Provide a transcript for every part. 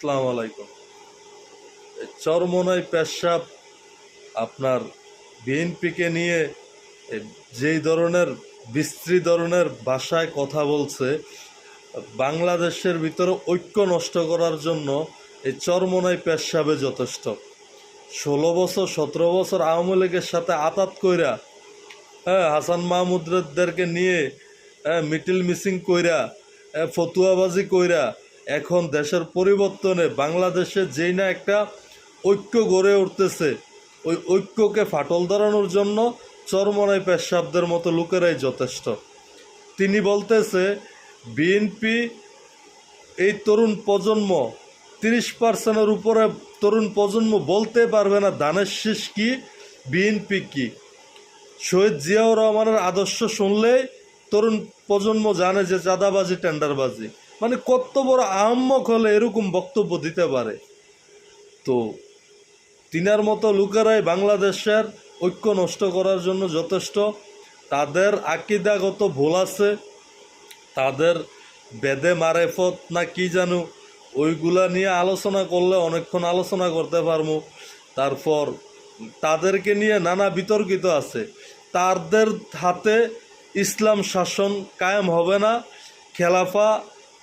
আসসালামু আলাইকুম। চরমোনাই পেশাব আপনার বিএনপিকে নিয়ে যেই ধরনের বিশ্রী ধরনের ভাষায় কথা বলছে, বাংলাদেশের ভিতরে ঐক্য নষ্ট করার জন্য এই চরমোনাই পেশাবে যথেষ্ট। 16 বছর 17 বছর আওয়ামী লীগের সাথে আতাত কইরা, হাসান মাহমুদদেরকে নিয়ে মিটিল মিসিং কইরা, ফতুয়াবাজি কইরা, এখন দেশের পরিবর্তনে বাংলাদেশে যেই না একটা ঐক্য গড়ে উঠতেছে, ওই ঐক্যকে ফাটল ধরানোর জন্য চরমোনাই পেশাবদের মতো লোকেরাই যথেষ্ট। তিনি বলতেছে বিএনপি এই তরুণ প্রজন্ম 30% উপরে তরুণ প্রজন্ম বলতে পারবে না ধানের শীষ কি, বিএনপি কি। শহীদ জিয়াউর রহমানের আদর্শ শুনলেই তরুণ প্রজন্ম জানে যে চাঁদাবাজি টেন্ডারবাজি, মানে কত বড় আহম্মক হলে এরকম বক্তব্য দিতে পারে। তো তিনার মতো লোকেরাই বাংলাদেশের ঐক্য নষ্ট করার জন্য যথেষ্ট। তাদের আকীদাগত ভুল আছে, তাদের বেদে মারেফত না কি জানো, ওইগুলা নিয়ে আলোচনা করলে অনেকক্ষণ আলোচনা করতে পারবো। তারপর তাদেরকে নিয়ে নানা বিতর্কিত আছে। তাদের হাতে ইসলাম শাসন কায়েম হবে না, খেলাফা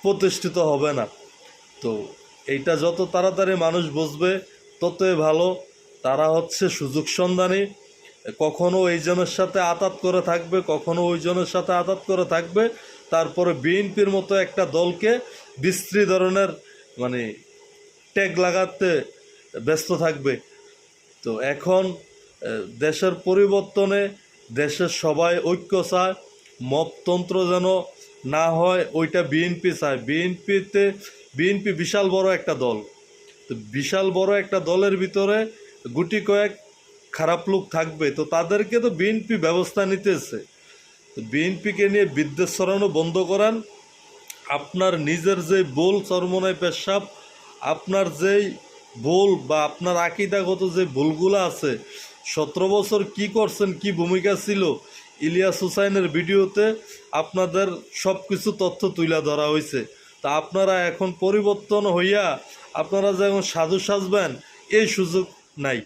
প্রতিষ্ঠিত হবে না। তো এইটা যত তাড়াতাড়ি মানুষ বুঝবে ততই ভালো। তারা হচ্ছে সুযোগ সন্ধানী, কখনো এই জনের সাথে আতাত করে থাকবে, কখনো ওই জনের সাথে আতাত করে থাকবে, তারপরে বিএনপির মতো একটা দলকে বিশ্রী ধরনের মানে ট্যাগ লাগাতে ব্যস্ত থাকবে। তো এখন দেশের পরিবর্তনে দেশের সবাই ঐক্য চায়, মপতন্ত্র যেন না হয় ওইটা বিএনপি চায়। বিএনপি বিশাল বড় একটা দল। তো বিশাল বড় একটা দলের ভিতরে গুটি কয়েক খারাপ লোক থাকবে, তো তাদেরকে তো বিএনপি ব্যবস্থা নিতেছে। তো বিএনপিকে নিয়ে বিদ্বেষ ছড়ানো বন্ধ করান। আপনার নিজের যে ভুল চরমোনাই পেশাব, আপনার যেই ভুল বা আপনার আকীদাগত যে ভুলগুলো আছে, 17 বছর কি করছেন, কি ভূমিকা ছিল, ইলিয়াস হুসাইনের ভিডিওতে আপনাদের সব কিছু তথ্য তুলে ধরা হয়েছে। তা আপনারা এখন পরিবর্তন হইয়া আপনারা যেমন সাধু সাজবেন, এই সুযোগ নাই।